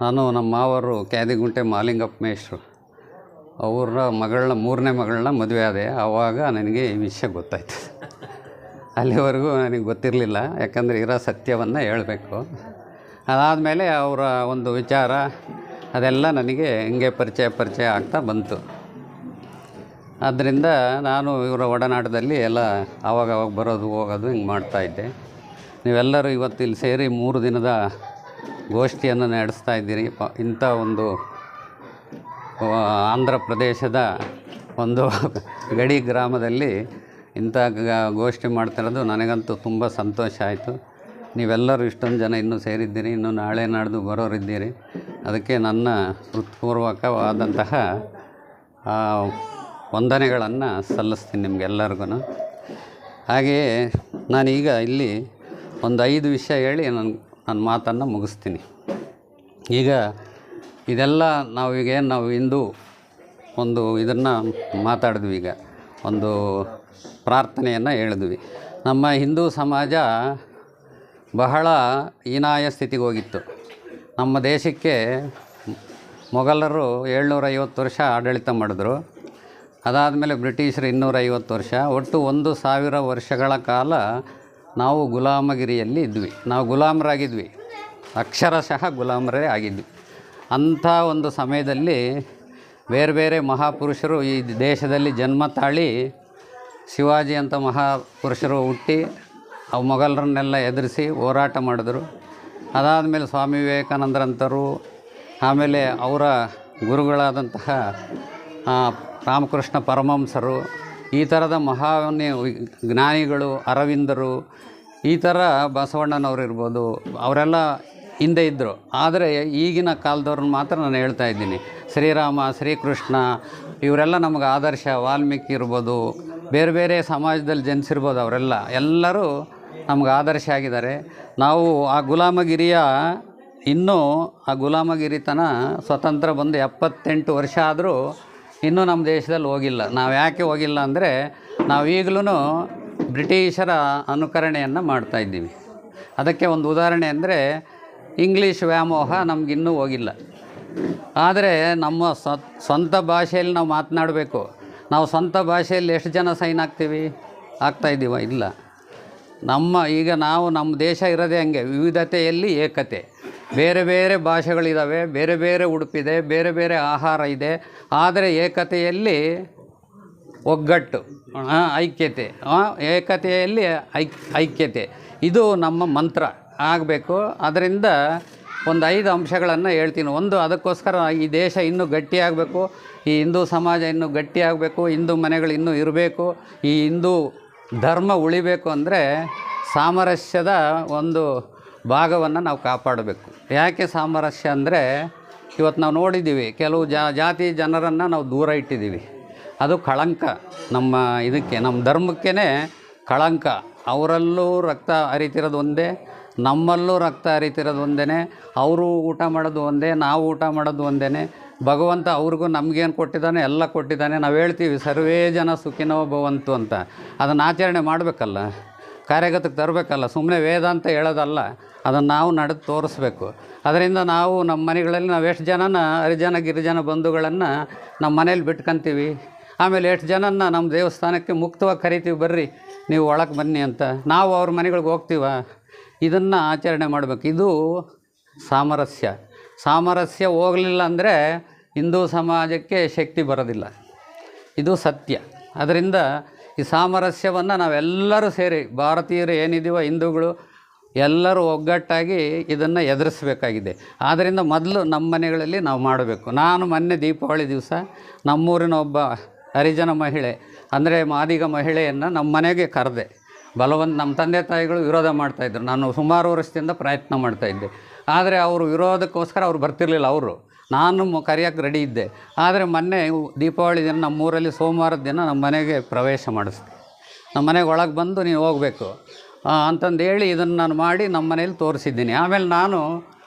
ನಾನು ನಮ್ಮ ಮಾವರು ಕ್ಯಾದಿಗುಂಟೆ ಮಾಲಿಂಗಪ್ಪ ಮೇಷ್ಟ್ರು ಅವರ ಮಗಳನ್ನ 3ನೇ ಮಗಳನ್ನ ಮದುವೆ ಆದೆ. ಆವಾಗ ನನಗೆ ಈ ವಿಷಯ ಗೊತ್ತಾಯ್ತು. ಅಲ್ಲಿವರೆಗೂ ನನಗೆ ಗೊತ್ತಿರಲಿಲ್ಲ, ಯಾಕಂದರೆ ಇರೋ ಸತ್ಯವನ್ನು ಹೇಳಬೇಕು. ಅದಾದಮೇಲೆ ಅವರ ಒಂದು ವಿಚಾರ ಅದೆಲ್ಲ ನನಗೆ ಹಿಂಗೆ ಪರಿಚಯ ಆಗ್ತಾ ಬಂತು. ಆದ್ದರಿಂದ ನಾನು ಇವರ ಒಡನಾಟದಲ್ಲಿ ಎಲ್ಲ ಆವಾಗ ಬರೋದು ಹೋಗೋದು ಹಿಂಗೆ ಮಾಡ್ತಾಯಿದ್ದೆ. ನೀವೆಲ್ಲರೂ ಇವತ್ತು ಇಲ್ಲಿ ಸೇರಿ 3 ದಿನದ ಗೋಷ್ಠಿಯನ್ನು ನಡೆಸ್ತಾ ಇದ್ದೀರಿ. ಇಂಥ ಒಂದು ಆಂಧ್ರ ಪ್ರದೇಶದ ಒಂದು ಗಡಿ ಗ್ರಾಮದಲ್ಲಿ ಇಂಥ ಗೋಷ್ಠಿ ಮಾಡ್ತಿರೋದು ನನಗಂತೂ ತುಂಬ ಸಂತೋಷ ಆಯಿತು. ನೀವೆಲ್ಲರೂ ಇಷ್ಟೊಂದು ಜನ ಇನ್ನೂ ಸೇರಿದ್ದೀರಿ, ಇನ್ನೂ ನಾಳೆ ನಾಡ್ದು ಬರೋರಿದ್ದೀರಿ. ಅದಕ್ಕೆ ನನ್ನ ಹೃತ್ಪೂರ್ವಕವಾದಂತಹ ವಂದನೆಗಳನ್ನು ಸಲ್ಲಿಸ್ತೀನಿ ನಿಮಗೆಲ್ಲರಿಗೂ. ಹಾಗೆಯೇ ನಾನೀಗ ಇಲ್ಲಿ ಒಂದು 5 ವಿಷಯ ಹೇಳಿ ನನ್ನ ಮಾತನ್ನು ಮುಗಿಸ್ತೀನಿ. ಈಗ ಇದೆಲ್ಲ ನಾವು ಇಂದು ಒಂದು ಇದನ್ನು ಮಾತಾಡಿದ್ವಿ, ಈಗ ಒಂದು ಪ್ರಾರ್ಥನೆಯನ್ನು ಹೇಳಿದ್ವಿ. ನಮ್ಮ ಹಿಂದೂ ಸಮಾಜ ಬಹಳ ಹೀನಾಯ ಸ್ಥಿತಿಗೆ ಹೋಗಿತ್ತು. ನಮ್ಮ ದೇಶಕ್ಕೆ ಮೊಘಲರು 750 ವರ್ಷ ಆಡಳಿತ ಮಾಡಿದ್ರು. ಅದಾದಮೇಲೆ ಬ್ರಿಟಿಷರು 250 ವರ್ಷ, ಒಟ್ಟು 1000 ವರ್ಷಗಳ ಕಾಲ ನಾವು ಗುಲಾಮಗಿರಿಯಲ್ಲಿ ಇದ್ವಿ. ನಾವು ಗುಲಾಮರಾಗಿದ್ವಿ, ಅಕ್ಷರಶಃ ಗುಲಾಮರೇ ಆಗಿದ್ವಿ. ಅಂಥ ಒಂದು ಸಮಯದಲ್ಲಿ ಬೇರೆ ಬೇರೆ ಮಹಾಪುರುಷರು ಈ ದೇಶದಲ್ಲಿ ಜನ್ಮ ತಾಳಿ, ಶಿವಾಜಿ ಅಂತ ಮಹಾಪುರುಷರು ಹುಟ್ಟಿ ಅವು ಮೊಘಲರನ್ನೆಲ್ಲ ಎದುರಿಸಿ ಹೋರಾಟ ಮಾಡಿದ್ರು. ಅದಾದಮೇಲೆ ಸ್ವಾಮಿ ವಿವೇಕಾನಂದರಂಥರು, ಆಮೇಲೆ ಅವರ ಗುರುಗಳಾದಂತಹ ರಾಮಕೃಷ್ಣ ಪರಮಹಂಸರು, ಈ ಥರದ ಮಹಾನ್ಯ ಜ್ಞಾನಿಗಳು, ಅರವಿಂದರು, ಈ ಥರ ಬಸವಣ್ಣನವರು ಇರ್ಬೋದು, ಅವರೆಲ್ಲ ಹಿಂದೆ ಇದ್ದರು. ಆದರೆ ಈಗಿನ ಕಾಲದವ್ರನ್ನ ಮಾತ್ರ ನಾನು ಹೇಳ್ತಾ ಇದ್ದೀನಿ. ಶ್ರೀರಾಮ, ಶ್ರೀಕೃಷ್ಣ ಇವರೆಲ್ಲ ನಮಗೆ ಆದರ್ಶ. ವಾಲ್ಮೀಕಿ ಇರ್ಬೋದು, ಬೇರೆ ಬೇರೆ ಸಮಾಜದಲ್ಲಿ ಜನಿಸಿರ್ಬೋದು, ಎಲ್ಲರೂ ನಮ್ಗೆ ಆದರ್ಶ ಆಗಿದ್ದಾರೆ. ನಾವು ಆ ಗುಲಾಮಗಿರಿತನ ಸ್ವತಂತ್ರ ಬಂದು 78 ವರ್ಷ ಆದರೂ ಇನ್ನೂ ನಮ್ಮ ದೇಶದಲ್ಲಿ ಹೋಗಿಲ್ಲ. ನಾವು ಯಾಕೆ ಹೋಗಿಲ್ಲ ಅಂದರೆ, ನಾವು ಈಗಲೂ ಬ್ರಿಟಿಷರ ಅನುಕರಣೆಯನ್ನು ಮಾಡ್ತಾಯಿದ್ದೀವಿ. ಅದಕ್ಕೆ ಒಂದು ಉದಾಹರಣೆ ಅಂದರೆ, ಇಂಗ್ಲೀಷ್ ವ್ಯಾಮೋಹ ನಮಗಿನ್ನೂ ಹೋಗಿಲ್ಲ. ಆದರೆ ನಮ್ಮ ಸ್ವಂತ ಭಾಷೆಯಲ್ಲಿ ನಾವು ಮಾತನಾಡಬೇಕು. ನಾವು ಸ್ವಂತ ಭಾಷೆಯಲ್ಲಿ ಎಷ್ಟು ಜನ ಸೈನ್ ಆಗ್ತಾಯಿದ್ದೀವ? ಇಲ್ಲ. ನಮ್ಮ ದೇಶ ಇರೋದೇ ಹಂಗೆ, ವಿವಿಧತೆಯಲ್ಲಿ ಏಕತೆ. ಬೇರೆ ಬೇರೆ ಭಾಷೆಗಳಿದ್ದಾವೆ, ಬೇರೆ ಬೇರೆ ಉಡುಪಿದೆ, ಬೇರೆ ಬೇರೆ ಆಹಾರ ಇದೆ. ಆದರೆ ಏಕತೆಯಲ್ಲಿ ಒಗ್ಗಟ್ಟು, ಐಕ್ಯತೆ, ಏಕತೆಯಲ್ಲಿ ಐಕ್ಯತೆ, ಇದು ನಮ್ಮ ಮಂತ್ರ ಆಗಬೇಕು. ಅದರಿಂದ ಒಂದು 5 ಅಂಶಗಳನ್ನು ಹೇಳ್ತೀನಿ. ಒಂದು, ಅದಕ್ಕೋಸ್ಕರ ಈ ದೇಶ ಇನ್ನೂ ಗಟ್ಟಿಯಾಗಬೇಕು, ಈ ಹಿಂದೂ ಸಮಾಜ ಇನ್ನೂ ಗಟ್ಟಿಯಾಗಬೇಕು, ಹಿಂದೂ ಮನೆಗಳು ಇನ್ನೂ ಇರಬೇಕು, ಈ ಹಿಂದೂ ಧರ್ಮ ಉಳಿಬೇಕು ಅಂದರೆ ಸಾಮರಸ್ಯದ ಒಂದು ಭಾಗವನ್ನು ನಾವು ಕಾಪಾಡಬೇಕು. ಯಾಕೆ ಸಾಮರಸ್ಯ ಅಂದರೆ, ಇವತ್ತು ನಾವು ನೋಡಿದ್ದೀವಿ, ಕೆಲವು ಜಾತಿ ಜನರನ್ನು ನಾವು ದೂರ ಇಟ್ಟಿದ್ದೀವಿ. ಅದು ಕಳಂಕ, ನಮ್ಮ ಧರ್ಮಕ್ಕೇ ಕಳಂಕ. ಅವರಲ್ಲೂ ರಕ್ತ ಹರಿತಿರೋದು ಒಂದೇ, ನಮ್ಮಲ್ಲೂ ರಕ್ತ ಹರಿತಿರೋದು ಒಂದೇ. ಅವರು ಊಟ ಮಾಡೋದು ಒಂದೇ, ನಾವು ಊಟ ಮಾಡೋದು ಒಂದೇ. ಭಗವಂತ ಅವ್ರಿಗೂ ನಮಗೇನು ಕೊಟ್ಟಿದ್ದಾನೆ, ಎಲ್ಲ ಕೊಟ್ಟಿದ್ದಾನೆ. ನಾವು ಹೇಳ್ತೀವಿ ಸರ್ವೇ ಜನ ಸುಖಿನೋ ಭವಂತು ಅಂತ. ಅದನ್ನು ಆಚರಣೆ ಮಾಡಬೇಕಲ್ಲ, ಕಾರ್ಯಗತಕ್ಕೆ ತರಬೇಕಲ್ಲ. ಸುಮ್ಮನೆ ವೇದಾಂತ ಹೇಳೋದಲ್ಲ, ಅದನ್ನು ನಾವು ನಡೆದು ತೋರಿಸ್ಬೇಕು. ಅದರಿಂದ ನಾವು ನಮ್ಮ ಮನೆಗಳಲ್ಲಿ ಎಷ್ಟು ಜನನ ಹರಿಜನ ಗಿರಿಜನ ಬಂಧುಗಳನ್ನು ನಮ್ಮ ಮನೇಲಿ ಬಿಟ್ಕೊಂತೀವಿ. ಆಮೇಲೆ ಎಷ್ಟು ಜನನ ನಮ್ಮ ದೇವಸ್ಥಾನಕ್ಕೆ ಮುಕ್ತವಾಗಿ ಕರಿತೀವಿ, ಬರ್ರಿ ನೀವು ಒಳಗೆ ಬನ್ನಿ ಅಂತ. ನಾವು ಅವ್ರ ಮನೆಗಳಿಗೆ ಹೋಗ್ತೀವ? ಇದನ್ನು ಆಚರಣೆ ಮಾಡಬೇಕು. ಇದು ಸಾಮರಸ್ಯ ಹೋಗಲಿಲ್ಲ ಅಂದರೆ ಹಿಂದೂ ಸಮಾಜಕ್ಕೆ ಶಕ್ತಿ ಬರೋದಿಲ್ಲ. ಇದು ಸತ್ಯ. ಅದರಿಂದ ಈ ಸಾಮರಸ್ಯವನ್ನು ನಾವೆಲ್ಲರೂ ಸೇರಿ, ಭಾರತೀಯರು ಏನಿದ್ದೀವೋ ಹಿಂದೂಗಳು ಎಲ್ಲರೂ ಒಗ್ಗಟ್ಟಾಗಿ ಇದನ್ನು ಎದುರಿಸಬೇಕಾಗಿದೆ. ಆದ್ದರಿಂದ ಮೊದಲು ನಮ್ಮ ಮನೆಗಳಲ್ಲಿ ನಾವು ಮಾಡಬೇಕು. ನಾನು ಮೊನ್ನೆ ದೀಪಾವಳಿ ದಿವಸ ನಮ್ಮೂರಿನ ಒಬ್ಬ ಹರಿಜನ ಮಹಿಳೆ, ಅಂದರೆ ಮಾದಿಗ ಮಹಿಳೆಯನ್ನು ನಮ್ಮ ಮನೆಗೆ ಕರೆದೆ. ನಮ್ಮ ತಂದೆ ತಾಯಿಗಳು ವಿರೋಧ ಮಾಡ್ತಾಯಿದ್ರು. ನಾನು ಸುಮಾರು ವರ್ಷದಿಂದ ಪ್ರಯತ್ನ ಮಾಡ್ತಾಯಿದ್ದೆ. ಆದರೆ ಅವರು ವಿರೋಧಕ್ಕೋಸ್ಕರ ಅವ್ರು ಬರ್ತಿರ್ಲಿಲ್ಲ. ನಾನು ಕರೆಯೋಕ್ಕೆ ರೆಡಿ ಇದ್ದೆ. ಆದರೆ ಮೊನ್ನೆ ದೀಪಾವಳಿ ದಿನ ನಮ್ಮೂರಲ್ಲಿ ಸೋಮವಾರದ ದಿನ ನಮ್ಮ ಮನೆಗೆ ಪ್ರವೇಶ ಮಾಡಿಸ್ದೆ. ನಮ್ಮ ಮನೆಗೆ ಒಳಗೆ ಬಂದು ನೀವು ಹೋಗಬೇಕು ಅಂತಂದು ಹೇಳಿ ಇದನ್ನು ನಾನು ಮಾಡಿ ನಮ್ಮ ಮನೇಲಿ ತೋರಿಸಿದ್ದೀನಿ. ಆಮೇಲೆ ನಾನು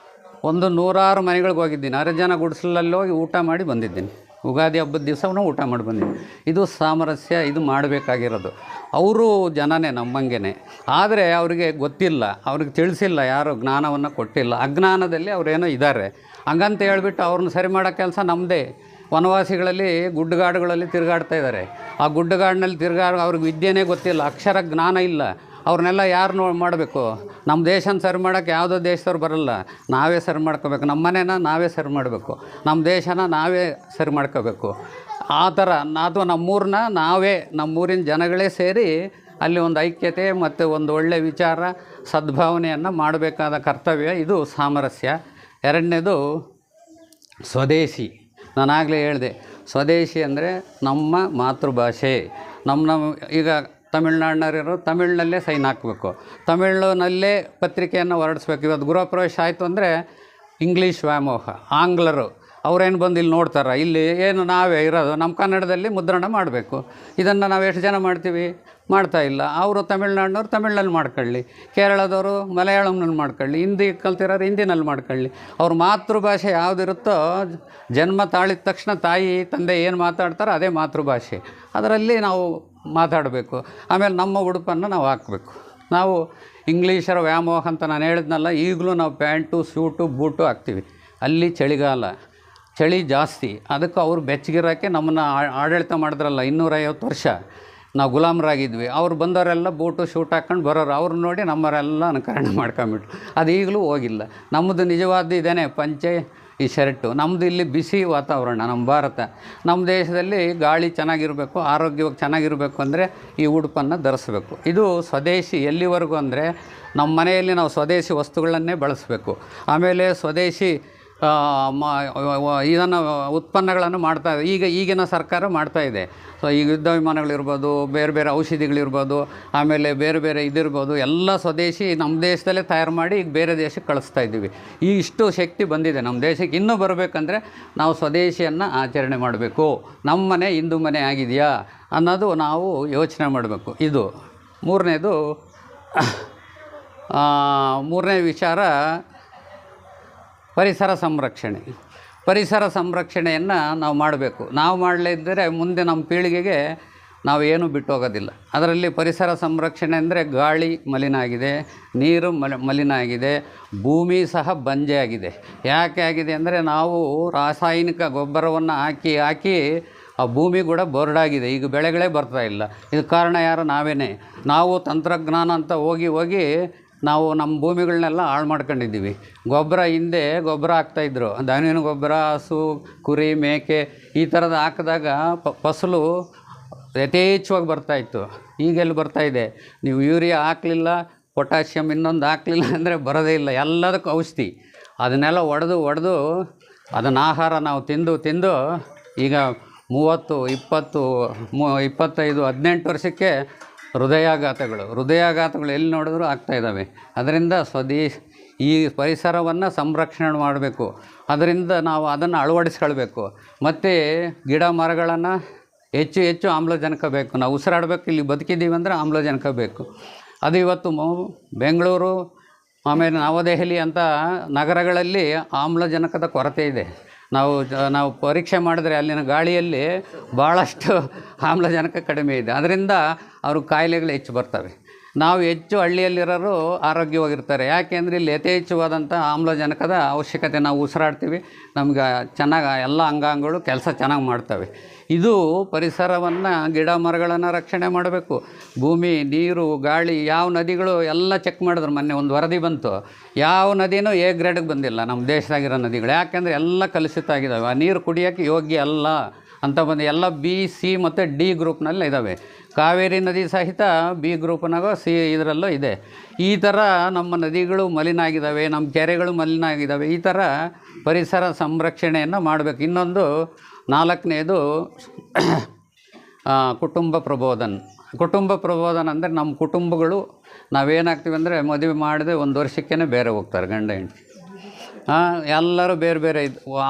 100 ಮನೆಗಳಿಗೆ ಹೋಗಿದ್ದೀನಿ. ಹರಿಜನ ಗುಡಿಸಲಲ್ಲಿ ಹೋಗಿ ಊಟ ಮಾಡಿ ಬಂದಿದ್ದೀನಿ. ಯುಗಾದಿ ಹಬ್ಬದ ದಿವಸವೂ ಊಟ ಮಾಡಿ ಬಂದಿವಿ. ಇದು ಸಾಮರಸ್ಯ, ಇದು ಮಾಡಬೇಕಾಗಿರೋದು. ಅವರು ಜನನೇ ನಮ್ಮಂಗೆ, ಆದರೆ ಅವರಿಗೆ ಗೊತ್ತಿಲ್ಲ, ಅವ್ರಿಗೆ ತಿಳಿಸಿಲ್ಲ, ಯಾರು ಜ್ಞಾನವನ್ನು ಕೊಟ್ಟಿಲ್ಲ. ಅಜ್ಞಾನದಲ್ಲಿ ಅವರೇನೋ ಇದ್ದಾರೆ. ಹಂಗಂತ ಹೇಳ್ಬಿಟ್ಟು ಅವ್ರನ್ನ ಸರಿ ಮಾಡೋ ಕೆಲಸ ನಮ್ಮದೇ. ವನವಾಸಿಗಳಲ್ಲಿ ಗುಡ್ಡಗಾಡುಗಳಲ್ಲಿ ತಿರುಗಾಡ್ತಾ ಇದ್ದಾರೆ. ಆ ಗುಡ್ಡಗಾಡಿನಲ್ಲಿ ಅವ್ರಿಗೆ ವಿದ್ಯೆನೇ ಗೊತ್ತಿಲ್ಲ, ಅಕ್ಷರ ಜ್ಞಾನ ಇಲ್ಲ. ಅವ್ರನ್ನೆಲ್ಲ ಯಾರು ಮಾಡಬೇಕು? ನಮ್ಮ ದೇಶನ ಸರಿ ಮಾಡೋಕ್ಕೆ ಯಾವುದೋ ದೇಶದವ್ರು ಬರೋಲ್ಲ, ನಾವೇ ಸರಿ ಮಾಡ್ಕೋಬೇಕು. ನಮ್ಮ ಮನೇನ ನಾವೇ ಸರಿ ಮಾಡಬೇಕು, ನಮ್ಮ ದೇಶನ ನಾವೇ ಸರಿ ಮಾಡ್ಕೋಬೇಕು. ಆ ಥರ ಅಥವಾ ನಮ್ಮೂರನ್ನ ನಾವೇ, ನಮ್ಮೂರಿನ ಜನಗಳೇ ಸೇರಿ ಅಲ್ಲಿ ಒಂದು ಐಕ್ಯತೆ ಮತ್ತು ಒಂದು ಒಳ್ಳೆಯ ವಿಚಾರ, ಸದ್ಭಾವನೆಯನ್ನು ಮಾಡಬೇಕಾದ ಕರ್ತವ್ಯ. ಇದು ಸಾಮರಸ್ಯ. ಎರಡನೇದು ಸ್ವದೇಶಿ. ನಾನಾಗಲೇ ಹೇಳಿದೆ, ಸ್ವದೇಶಿ ಅಂದರೆ ನಮ್ಮ ಮಾತೃಭಾಷೆ. ನಮ್ಮ ಈಗ ತಮಿಳ್ನಾಡಿನವರು ತಮಿಳಿನಲ್ಲೇ ಸೈನ್ ಹಾಕಬೇಕು, ತಮಿಳಿನಲ್ಲೇ ಪತ್ರಿಕೆಯನ್ನು ಹೊರಡಿಸ್ಬೇಕು. ಇವತ್ತು ಗೃಹಪ್ರವೇಶ ಆಯಿತು ಅಂದರೆ ಇಂಗ್ಲೀಷ್ ವ್ಯಾಮೋಹ. ಆಂಗ್ಲರು ಅವರೇನು ಬಂದು ಇಲ್ಲಿ ನೋಡ್ತಾರೆ, ಇಲ್ಲಿ ಏನು ನಾವೇ ಇರೋದು, ನಮ್ಮ ಕನ್ನಡದಲ್ಲಿ ಮುದ್ರಣ ಮಾಡಬೇಕು. ಇದನ್ನು ನಾವು ಎಷ್ಟು ಜನ ಮಾಡ್ತೀವಿ? ಮಾಡ್ತಾಯಿಲ್ಲ. ಅವರು ತಮಿಳ್ನಾಡಿನವ್ರು ತಮಿಳ್ನಲ್ಲಿ ಮಾಡ್ಕೊಳ್ಳಿ, ಕೇರಳದವರು ಮಲಯಾಳಂನಲ್ಲಿ ಮಾಡ್ಕೊಳ್ಳಿ, ಹಿಂದಿ ಕಲ್ತಿರೋರು ಹಿಂದಿನಲ್ಲಿ ಮಾಡ್ಕೊಳ್ಳಿ. ಅವ್ರ ಮಾತೃಭಾಷೆ ಯಾವುದಿರುತ್ತೋ, ಜನ್ಮ ತಾಳಿದ ತಕ್ಷಣ ತಾಯಿ ತಂದೆ ಏನು ಮಾತಾಡ್ತಾರೋ ಅದೇ ಮಾತೃಭಾಷೆ, ಅದರಲ್ಲಿ ನಾವು ಮಾತಾಡಬೇಕು. ಆಮೇಲೆ ನಮ್ಮ ಉಡುಪನ್ನು ನಾವು ಹಾಕಬೇಕು. ನಾವು ಇಂಗ್ಲೀಷರ ವ್ಯಾಮೋಹ ಅಂತ ನಾನು ಹೇಳಿದ್ನಲ್ಲ, ಈಗಲೂ ನಾವು ಪ್ಯಾಂಟು ಸೂಟು ಬೂಟು ಹಾಕ್ತೀವಿ. ಅಲ್ಲಿ ಚಳಿಗಾಲ, ಚಳಿ ಜಾಸ್ತಿ, ಅದಕ್ಕೆ ಅವರು ಬೆಚ್ಚಗಿರೋಕ್ಕೆ ನಮ್ಮನ್ನು ಆಡಳಿತ ಮಾಡಿದ್ರಲ್ಲ 250 ವರ್ಷ. ನಾವು ಗುಲಾಮರಾಗಿದ್ವಿ. ಅವ್ರು ಬಂದವರೆಲ್ಲ ಬೂಟು ಶೂಟ್ ಹಾಕ್ಕೊಂಡು ಬರೋರು, ಅವ್ರು ನೋಡಿ ನಮ್ಮವರೆಲ್ಲ ಅನುಕರಣೆ ಮಾಡ್ಕೊಂಬಿಟ್ರು. ಅದು ಈಗಲೂ ಹೋಗಿಲ್ಲ. ನಮ್ಮದು ನಿಜವಾದ ಇದೇನೆ ಪಂಚೆ, ಈ ಶರ್ಟು. ನಮ್ಮದು ಇಲ್ಲಿ ಬಿಸಿ ವಾತಾವರಣ, ನಮ್ಮ ಭಾರತ. ನಮ್ಮ ದೇಶದಲ್ಲಿ ಗಾಳಿ ಚೆನ್ನಾಗಿರಬೇಕು, ಆರೋಗ್ಯವಾಗಿ ಚೆನ್ನಾಗಿರಬೇಕು ಅಂದರೆ ಈ ಉಡುಪನ್ನು ಧರಿಸ್ಬೇಕು. ಇದು ಸ್ವದೇಶಿ. ಎಲ್ಲಿವರೆಗೂ ಅಂದರೆ ನಮ್ಮ ಮನೆಯಲ್ಲಿ ನಾವು ಸ್ವದೇಶಿ ವಸ್ತುಗಳನ್ನೇ ಬಳಸಬೇಕು. ಆಮೇಲೆ ಸ್ವದೇಶಿ ಇದನ್ನು ಉತ್ಪನ್ನಗಳನ್ನು ಈಗಿನ ಸರ್ಕಾರ ಮಾಡ್ತಾಯಿದೆ. ಸೊ ಈಗ ಯುದ್ಧ ವಿಮಾನಗಳಿರ್ಬೋದು, ಬೇರೆ ಬೇರೆ ಔಷಧಿಗಳಿರ್ಬೋದು, ಆಮೇಲೆ ಬೇರೆ ಬೇರೆ ಇದಿರ್ಬೋದು, ಎಲ್ಲ ಸ್ವದೇಶಿ ನಮ್ಮ ದೇಶದಲ್ಲೇ ತಯಾರು ಮಾಡಿ ಈಗ ಬೇರೆ ದೇಶಕ್ಕೆ ಕಳಿಸ್ತಾ ಇದ್ದೀವಿ. ಈ ಇಷ್ಟು ಶಕ್ತಿ ಬಂದಿದೆ ನಮ್ಮ ದೇಶಕ್ಕೆ. ಇನ್ನೂ ಬರಬೇಕಂದ್ರೆ ನಾವು ಸ್ವದೇಶಿಯನ್ನು ಆಚರಣೆ ಮಾಡಬೇಕು. ನಮ್ಮ ಮನೆ ಹಿಂದೂ ಮನೆ ಆಗಿದೆಯಾ ಅನ್ನೋದು ನಾವು ಯೋಚನೆ ಮಾಡಬೇಕು. ಇದು ಮೂರನೇ ವಿಚಾರ ಪರಿಸರ ಸಂರಕ್ಷಣೆ. ಪರಿಸರ ಸಂರಕ್ಷಣೆಯನ್ನು ನಾವು ಮಾಡಬೇಕು. ನಾವು ಮಾಡಲೇ ಇದ್ದರೆ ಮುಂದೆ ನಮ್ಮ ಪೀಳಿಗೆಗೆ ನಾವು ಏನೂ ಬಿಟ್ಟು ಹೋಗೋದಿಲ್ಲ. ಅದರಲ್ಲಿ ಪರಿಸರ ಸಂರಕ್ಷಣೆ ಅಂದರೆ ಗಾಳಿ ಮಲಿನ ಆಗಿದೆ, ನೀರು ಮಲಿನ ಆಗಿದೆ, ಭೂಮಿ ಸಹ ಬಂಜೆ ಆಗಿದೆ. ಯಾಕೆ ಆಗಿದೆ ಅಂದರೆ ನಾವು ರಾಸಾಯನಿಕ ಗೊಬ್ಬರವನ್ನು ಹಾಕಿ ಆ ಭೂಮಿ ಕೂಡ ಬರಡಾಗಿದೆ. ಈಗ ಬೆಳೆಗಳೇ ಬರ್ತಾಯಿಲ್ಲ. ಇದಕ್ಕೆ ಕಾರಣ ಯಾರು? ನಾವೇನೇ. ನಾವು ತಂತ್ರಜ್ಞಾನ ಅಂತ ಹೋಗಿ ನಾವು ನಮ್ಮ ಭೂಮಿಗಳನ್ನೆಲ್ಲ ಹಾಳು ಮಾಡ್ಕೊಂಡಿದ್ದೀವಿ. ಹಿಂದೆ ಗೊಬ್ಬರ ಹಾಕ್ತಾಯಿದ್ರು, ದನಿನ ಗೊಬ್ಬರ, ಹಸು, ಕುರಿ, ಮೇಕೆ ಈ ಥರದ್ದು ಹಾಕಿದಾಗ ಫಸಲು ಯಥೇಚ್ಛವಾಗಿ ಬರ್ತಾಯಿತ್ತು. ಈಗೆಲ್ಲಿ ಬರ್ತಾಯಿದೆ? ನೀವು ಯೂರಿಯಾ ಹಾಕಲಿಲ್ಲ, ಪೊಟ್ಯಾಷಿಯಮ್ ಇನ್ನೊಂದು ಹಾಕಲಿಲ್ಲ ಅಂದರೆ ಬರೋದೇ ಇಲ್ಲ. ಎಲ್ಲದಕ್ಕೂ ಔಷಧಿ. ಅದನ್ನೆಲ್ಲ ಹೊಡೆದು ಅದನ್ನು ಆಹಾರ ನಾವು ತಿಂದು ಈಗ 30, 20, 25, 18 ವರ್ಷಕ್ಕೆ ಹೃದಯಾಘಾತಗಳು ಎಲ್ಲಿ ನೋಡಿದ್ರೂ ಆಗ್ತಾಯಿದ್ದಾವೆ. ಅದರಿಂದ ಈ ಪರಿಸರವನ್ನು ಸಂರಕ್ಷಣೆ ಮಾಡಬೇಕು. ಅದರಿಂದ ನಾವು ಅದನ್ನು ಅಳವಡಿಸ್ಕೊಳ್ಬೇಕು. ಮತ್ತು ಗಿಡ ಮರಗಳನ್ನು ಹೆಚ್ಚು ಆಮ್ಲಜನಕ ಬೇಕು. ನಾವು ಉಸಿರಾಡಬೇಕು, ಇಲ್ಲಿ ಬದುಕಿದ್ದೀವಿ ಅಂದರೆ ಆಮ್ಲಜನಕ ಬೇಕು. ಅದು ಇವತ್ತು ಬೆಂಗಳೂರು, ಆಮೇಲೆ ನವದೆಹಲಿ ಅಂತ ನಗರಗಳಲ್ಲಿ ಆಮ್ಲಜನಕದ ಕೊರತೆ ಇದೆ. ನಾವು ಪರೀಕ್ಷೆ ಮಾಡಿದ್ರೆ ಅಲ್ಲಿನ ಗಾಳಿಯಲ್ಲಿ ಭಾಳಷ್ಟು ಆಮ್ಲಜನಕ ಕಡಿಮೆ ಇದೆ. ಅದರಿಂದ ಅವ್ರ ಕಾಯಿಲೆಗಳು ಹೆಚ್ಚು ಬರ್ತವೆ. ನಾವು ಹೆಚ್ಚು ಹಳ್ಳಿಯಲ್ಲಿರೋರು ಆರೋಗ್ಯವಾಗಿರ್ತಾರೆ. ಯಾಕೆಂದರೆ ಇಲ್ಲಿ ಯಥೇಚ್ಛವಾದಂಥ ಆಮ್ಲಜನಕದ ಅವಶ್ಯಕತೆ. ನಾವು ಉಸಿರಾಡ್ತೀವಿ, ನಮ್ಗೆ ಚೆನ್ನಾಗಿ ಎಲ್ಲ ಅಂಗಾಂಗಗಳು ಕೆಲಸ ಚೆನ್ನಾಗಿ ಮಾಡ್ತವೆ. ಇದು ಪರಿಸರವನ್ನು, ಗಿಡ ಮರಗಳನ್ನು ರಕ್ಷಣೆ ಮಾಡಬೇಕು. ಭೂಮಿ, ನೀರು, ಗಾಳಿ, ಯಾವ ನದಿಗಳು ಎಲ್ಲ ಚೆಕ್ ಮಾಡಿದ್ರು. ಮೊನ್ನೆ ಒಂದು ವರದಿ ಬಂತು, ಯಾವ ನದಿನೂ ಎ ಗ್ರೇಡ್ಗೆ ಬಂದಿಲ್ಲ ನಮ್ಮ ದೇಶದಾಗಿರೋ ನದಿಗಳು. ಯಾಕೆಂದರೆ ಎಲ್ಲ ಕಲುಷಿತ ಆಗಿದ್ದಾವೆ. ಆ ನೀರು ಕುಡಿಯೋಕ್ಕೆ ಯೋಗ್ಯ ಅಲ್ಲ ಅಂತ ಬಂದು ಎಲ್ಲ B, C ಮತ್ತು D ಗ್ರೂಪ್ನಲ್ಲಿ ಇದ್ದಾವೆ. ಕಾವೇರಿ ನದಿ ಸಹಿತ B ಗ್ರೂಪ್ನಾಗೋ C ಇದರಲ್ಲೂ ಇದೆ. ಈ ಥರ ನಮ್ಮ ನದಿಗಳು ಮಲಿನ ಆಗಿದ್ದಾವೆ, ನಮ್ಮ ಕೆರೆಗಳು ಮಲಿನ ಆಗಿದ್ದಾವೆ. ಈ ಥರ ಪರಿಸರ ಸಂರಕ್ಷಣೆಯನ್ನು ಮಾಡಬೇಕು. ಇನ್ನೊಂದು 4ನೇದು ಕುಟುಂಬ ಪ್ರಬೋಧನ ಅಂದರೆ ನಮ್ಮ ಕುಟುಂಬಗಳು ನಾವೇನಾಗ್ತೀವಿ ಅಂದರೆ ಮದುವೆ ಮಾಡಿದೆ 1 ವರ್ಷಕ್ಕೇ ಬೇರೆ ಹೋಗ್ತಾರೆ ಗಂಡ ಹೆಂಡತಿ. ಎಲ್ಲರೂ ಬೇರೆ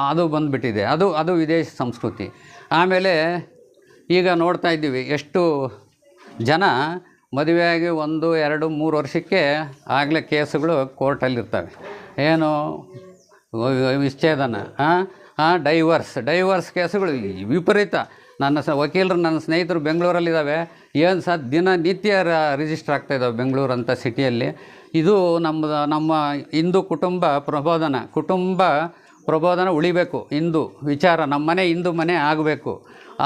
ಅದು ಬಂದುಬಿಟ್ಟಿದೆ. ಅದು ವಿದೇಶಿ ಸಂಸ್ಕೃತಿ. ಆಮೇಲೆ ಈಗ ನೋಡ್ತಾ ಇದ್ದೀವಿ ಎಷ್ಟು ಜನ ಮದುವೆಯಾಗಿ 1, 2, 3 ವರ್ಷಕ್ಕೆ ಆಗಲೇ ಕೇಸುಗಳು ಕೋರ್ಟಲ್ಲಿರ್ತವೆ. ಏನು ವಿಚ್ಛೇದನ. ಡೈವರ್ಸ್ ಕೇಸುಗಳು ವಿಪರೀತ. ವಕೀಲರು ನನ್ನ ಸ್ನೇಹಿತರು ಬೆಂಗಳೂರಲ್ಲಿದ್ದಾವೆ, ಏನು ದಿನನಿತ್ಯ ರಿಜಿಸ್ಟರ್ ಆಗ್ತಾಯಿದ್ದಾವೆ ಬೆಂಗಳೂರು ಅಂತ ಸಿಟಿಯಲ್ಲಿ. ಇದು ನಮ್ಮ ಹಿಂದೂ ಕುಟುಂಬ ಪ್ರಬೋಧನ ಉಳಿಬೇಕು. ಹಿಂದೂ ವಿಚಾರ ನಮ್ಮ ಮನೆ ಹಿಂದೂ ಮನೆ ಆಗಬೇಕು.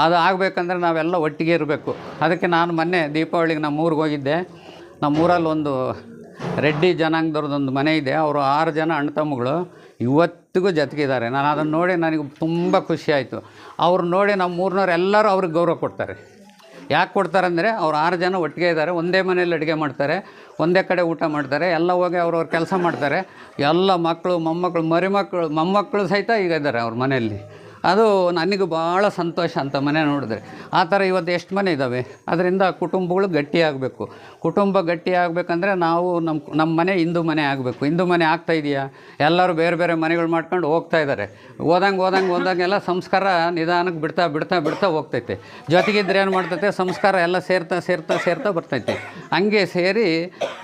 ಅದು ಆಗಬೇಕಂದ್ರೆ ನಾವೆಲ್ಲ ಒಟ್ಟಿಗೆ ಇರಬೇಕು. ಅದಕ್ಕೆ ನಾನು ಮೊನ್ನೆ ದೀಪಾವಳಿಗೆ ನಮ್ಮೂರಿಗೆ ಹೋಗಿದ್ದೆ. ನಮ್ಮೂರಲ್ಲಿ ಒಂದು ರೆಡ್ಡಿ ಜನಾಂಗದವ್ರದ್ದೊಂದು ಮನೆ ಇದೆ. ಅವರು 6 ಜನ ಅಣ್ಣ ತಮ್ಮಗಳು ಇವತ್ತಿಗೂ ಜೊತೆಗಿದ್ದಾರೆ. ನಾನು ಅದನ್ನು ನೋಡಿ ನನಗೆ ತುಂಬ ಖುಷಿಯಾಯಿತು. ಅವ್ರು ನೋಡಿ ನಮ್ಮ ಊರಿನವ್ರು ಎಲ್ಲರೂ ಅವ್ರಿಗೆ ಗೌರವ ಕೊಡ್ತಾರೆ. ಯಾಕೆ ಕೊಡ್ತಾರೆ ಅಂದರೆ ಅವ್ರು 6 ಜನ ಒಟ್ಟಿಗೆ ಇದ್ದಾರೆ, ಒಂದೇ ಮನೆಯಲ್ಲಿ ಅಡುಗೆ ಮಾಡ್ತಾರೆ, ಒಂದೇ ಕಡೆ ಊಟ ಮಾಡ್ತಾರೆ, ಎಲ್ಲ ಹೋಗಿ ಅವ್ರವ್ರ ಕೆಲಸ ಮಾಡ್ತಾರೆ. ಎಲ್ಲ ಮಕ್ಕಳು ಮೊಮ್ಮಕ್ಕಳು ಸಹಿತ ಈಗ ಇದ್ದಾರೆ ಅವ್ರ ಮನೆಯಲ್ಲಿ. ಅದು ನನಗೆ ಭಾಳ ಸಂತೋಷ ಅಂತ ಮನೆ ನೋಡಿದ್ರೆ. ಆ ಥರ ಇವತ್ತು ಎಷ್ಟು ಮನೆ ಇದ್ದಾವೆ. ಅದರಿಂದ ಕುಟುಂಬಗಳು ಗಟ್ಟಿಯಾಗಬೇಕು. ಕುಟುಂಬ ಗಟ್ಟಿಯಾಗಬೇಕಂದ್ರೆ ನಾವು ನಮ್ಮ ಮನೆ ಹಿಂದೂ ಮನೆ ಆಗಬೇಕು. ಹಿಂದೂ ಮನೆ ಆಗ್ತಾಯಿದೆಯಾ? ಎಲ್ಲರೂ ಬೇರೆ ಬೇರೆ ಮನೆಗಳು ಮಾಡ್ಕೊಂಡು ಹೋಗ್ತಾ ಇದ್ದಾರೆ. ಹೋದಂಗೆಲ್ಲ ಸಂಸ್ಕಾರ ನಿಧಾನಕ್ಕೆ ಬಿಡ್ತಾ ಹೋಗ್ತೈತೆ. ಜೊತೆಗಿದ್ರೆ ಏನು ಮಾಡ್ತೈತೆ, ಸಂಸ್ಕಾರ ಎಲ್ಲ ಸೇರ್ತಾ ಬರ್ತೈತೆ. ಹಂಗೆ ಸೇರಿ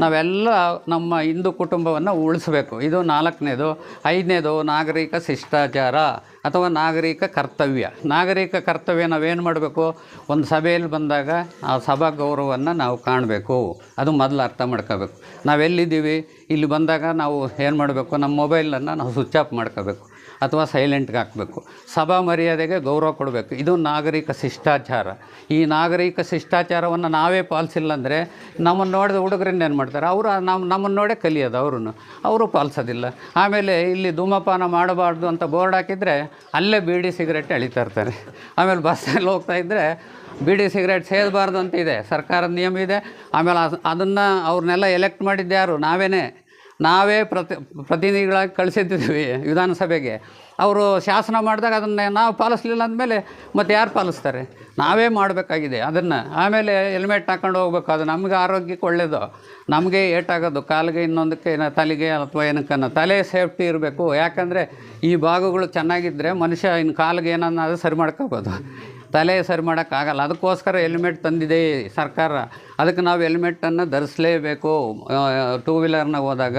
ನಾವೆಲ್ಲ ನಮ್ಮ ಹಿಂದೂ ಕುಟುಂಬವನ್ನು ಉಳಿಸ್ಬೇಕು. ಇದು 4ನೇದು. 5ನೇದು ನಾಗರಿಕ ಶಿಷ್ಟಾಚಾರ ಅಥವಾ ನಾಗರಿಕ ಕರ್ತವ್ಯ. ನಾವೇನು ಮಾಡಬೇಕು, ಒಂದು ಸಭೆಯಲ್ಲಿ ಬಂದಾಗ ಆ ಸಭಾ ಗೌರವವನ್ನು ನಾವು ಕಾಣಬೇಕು. ಅದು ಮೊದಲು ಅರ್ಥ ಮಾಡ್ಕೋಬೇಕು. ನಾವೆಲ್ಲಿದ್ದೀವಿ, ಇಲ್ಲಿ ಬಂದಾಗ ನಾವು ಏನು ಮಾಡಬೇಕು, ನಮ್ಮ ಮೊಬೈಲನ್ನು ನಾವು ಸ್ವಿಚ್ ಆಫ್ ಮಾಡ್ಕೋಬೇಕು ಅಥವಾ ಸೈಲೆಂಟ್ಗೆ ಹಾಕಬೇಕು. ಸಭಾ ಮರ್ಯಾದೆಗೆ ಗೌರವ ಕೊಡಬೇಕು. ಇದು ನಾಗರಿಕ ಶಿಷ್ಟಾಚಾರ. ಈ ನಾಗರಿಕ ಶಿಷ್ಟಾಚಾರವನ್ನು ನಾವೇ ಪಾಲಿಸಿಲ್ಲ ಅಂದರೆ ನಮ್ಮನ್ನು ನೋಡಿದ ಹುಡುಗರನ್ನ ಏನು ಮಾಡ್ತಾರೆ, ನಮ್ಮನ್ನು ನೋಡೇ ಕಲಿಯೋದು. ಅವರು ಪಾಲಿಸೋದಿಲ್ಲ. ಆಮೇಲೆ ಇಲ್ಲಿ ಧೂಮಪಾನ ಮಾಡಬಾರ್ದು ಅಂತ ಬೋರ್ಡ್ ಹಾಕಿದರೆ ಅಲ್ಲೇ ಬೀಡಿ ಸಿಗರೇಟ್ ಎಳಿತಾ ಇರ್ತಾರೆ. ಆಮೇಲೆ ಬಸ್ಸಲ್ಲಿ ಹೋಗ್ತಾಯಿದ್ರೆ ಬೀಡಿ ಸಿಗರೇಟ್ ಸೇದಬಾರ್ದು ಅಂತ ಇದೆ, ಸರ್ಕಾರದ ನಿಯಮ ಇದೆ. ಆಮೇಲೆ ಅದನ್ನು ಅವ್ರನ್ನೆಲ್ಲ ಎಲೆಕ್ಟ್ ಮಾಡಿದ್ದು ಯಾರು? ನಾವೇ ಪ್ರತಿನಿಧಿಗಳಾಗಿ ಕಳಿಸಿದ್ದೀವಿ ವಿಧಾನಸಭೆಗೆ. ಅವರು ಶಾಸನ ಮಾಡಿದಾಗ ಅದನ್ನು ನಾವು ಪಾಲಿಸಲಿಲ್ಲ ಅಂದಮೇಲೆ ಮತ್ತು ಯಾರು ಪಾಲಿಸ್ತಾರೆ? ನಾವೇ ಮಾಡಬೇಕಾಗಿದೆ ಅದನ್ನು. ಆಮೇಲೆ ಹೆಲ್ಮೆಟ್ ಹಾಕ್ಕೊಂಡು ಹೋಗ್ಬೇಕು. ಅದು ನಮಗೆ ಆರೋಗ್ಯಕ್ಕೆ ಒಳ್ಳೆಯದು. ನಮಗೆ ಏಟಾಗೋದು ಕಾಲಿಗೆ, ಇನ್ನೊಂದಕ್ಕೆ, ತಲೆಗೆ ಅಥವಾ ಏನಕ್ಕನ್ನ ತಲೆ ಸೇಫ್ಟಿ ಇರಬೇಕು. ಯಾಕಂದರೆ ಈ ಭಾಗಗಳು ಚೆನ್ನಾಗಿದ್ದರೆ ಮನುಷ್ಯ ಇನ್ನು ಕಾಲಿಗೆ ಏನನ್ನಾದರೂ ಸರಿ ಮಾಡ್ಕೋಬೋದು, ತಲೆ ಸರಿ ಮಾಡೋಕ್ಕಾಗಲ್ಲ. ಅದಕ್ಕೋಸ್ಕರ ಹೆಲ್ಮೆಟ್ ತಂದಿದೆ ಸರ್ಕಾರ. ಅದಕ್ಕೆ ನಾವು ಹೆಲ್ಮೆಟನ್ನು ಧರಿಸಲೇಬೇಕು 2 ವೀಲರ್ನಾಗ ಹೋದಾಗ.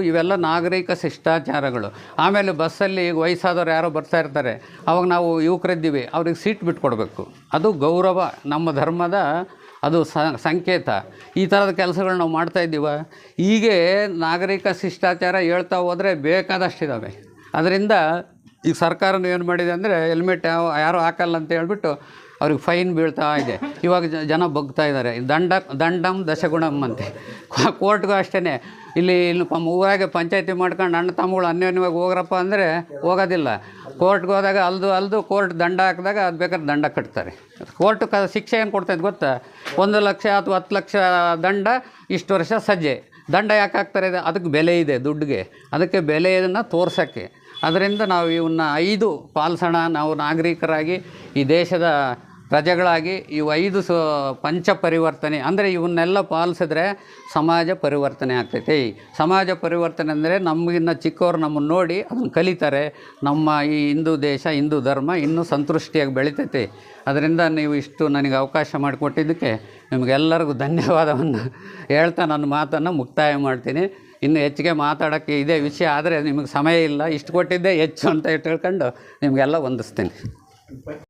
ಇವೆಲ್ಲ ನಾಗರಿಕ ಶಿಷ್ಟಾಚಾರಗಳು. ಆಮೇಲೆ ಬಸ್ಸಲ್ಲಿ ಈಗ ವಯಸ್ಸಾದವ್ರು ಯಾರೋ ಬರ್ತಾ ಇರ್ತಾರೆ, ಅವಾಗ ನಾವು ಯುವಕರಿದ್ದೀವಿ, ಅವ್ರಿಗೆ ಸೀಟ್ ಬಿಟ್ಕೊಡ್ಬೇಕು. ಅದು ಗೌರವ, ನಮ್ಮ ಧರ್ಮದ ಅದು ಸಂಕೇತ. ಈ ಥರದ ಕೆಲಸಗಳು ನಾವು ಮಾಡ್ತಾಯಿದ್ದೀವ. ಹೀಗೆ ನಾಗರಿಕ ಶಿಷ್ಟಾಚಾರ ಹೇಳ್ತಾ ಹೋದರೆ ಬೇಕಾದಷ್ಟಿದ್ದಾವೆ. ಅದರಿಂದ ಈಗ ಸರ್ಕಾರನೂ ಏನು ಮಾಡಿದೆ ಅಂದರೆ ಹೆಲ್ಮೆಟ್ ಯಾರೂ ಹಾಕಲ್ಲ ಅಂತ ಹೇಳ್ಬಿಟ್ಟು ಅವ್ರಿಗೆ ಫೈನ್ ಬೀಳ್ತಾ ಇದೆ. ಇವಾಗ ಜನ ಬಗ್ತಾ ಇದ್ದಾರೆ. ದಂಡಂ ದಶಗುಣಂ ಅಂತೆ. ಕೋರ್ಟ್ಗೂ ಅಷ್ಟೇ. ಇಲ್ಲಿ ಊರಾಗೆ ಪಂಚಾಯತಿ ಮಾಡ್ಕೊಂಡು ಅಣ್ಣ ತಮ್ಮಗಳು ಅನ್ಯೋನ್ಯವಾಗಿ ಹೋಗ್ರಪ್ಪ ಅಂದರೆ ಹೋಗೋದಿಲ್ಲ. ಕೋರ್ಟ್ಗೆ ಹೋದಾಗ ಅಲ್ದು ಕೋರ್ಟ್ ದಂಡ ಹಾಕಿದಾಗ ಅದು ಬೇಕಾದ್ರೆ ದಂಡ ಕಟ್ತಾರೆ. ಕೋರ್ಟ್ ಶಿಕ್ಷೆ ಏನು ಕೊಡ್ತಾಯಿದ್ದು ಗೊತ್ತಾ? 1 ಲಕ್ಷ ಅಥವಾ 10 ಲಕ್ಷ ದಂಡ, ಇಷ್ಟು ವರ್ಷ ಸಜ್ಜೆ. ದಂಡ ಯಾಕೆ ಹಾಕ್ತಾರೆ? ಅದಕ್ಕೆ ಬೆಲೆ ಇದೆ, ದುಡ್ಡಿಗೆ. ಅದಕ್ಕೆ ಬೆಲೆಯನ್ನು ತೋರ್ಸೋಕ್ಕೆ. ಅದರಿಂದ ನಾವು ಇವನ್ನ 5 ಪಾಲಿಸೋಣ. ನಾವು ನಾಗರಿಕರಾಗಿ ಈ ದೇಶದ ಪ್ರಜೆಗಳಾಗಿ ಇವು 5 ಪಂಚ ಪರಿವರ್ತನೆ ಅಂದರೆ ಇವನ್ನೆಲ್ಲ ಪಾಲಿಸಿದ್ರೆ ಸಮಾಜ ಪರಿವರ್ತನೆ ಆಗ್ತೈತೆ. ಸಮಾಜ ಪರಿವರ್ತನೆ ಅಂದರೆ ನಮಗಿನ್ನ ಚಿಕ್ಕವರು ನಮ್ಮನ್ನು ನೋಡಿ ಅದನ್ನು ಕಲಿತಾರೆ. ನಮ್ಮ ಈ ಹಿಂದೂ ದೇಶ, ಹಿಂದೂ ಧರ್ಮ ಇನ್ನೂ ಸಂತೃಷ್ಟಿಯಾಗಿ ಬೆಳಿತೈತೆ. ಅದರಿಂದ ನೀವು ಇಷ್ಟು ನನಗೆ ಅವಕಾಶ ಮಾಡಿಕೊಟ್ಟಿದ್ದಕ್ಕೆ ನಿಮಗೆಲ್ಲರಿಗೂ ಧನ್ಯವಾದವನ್ನು ಹೇಳ್ತಾ ನನ್ನ ಮಾತನ್ನು ಮುಕ್ತಾಯ ಮಾಡ್ತೀನಿ. ಇನ್ನು ಹೆಚ್ಚಿಗೆ ಮಾತಾಡೋಕ್ಕೆ ಇದೇ ವಿಷಯ, ಆದರೆ ನಿಮಗೆ ಸಮಯ ಇಲ್ಲ, ಇಷ್ಟು ಕೊಟ್ಟಿದ್ದೇ ಹೆಚ್ಚು ಅಂತ ತಿಳ್ಕೊಂಡು ನಿಮಗೆಲ್ಲ ವಂದಿಸ್ತೀನಿ.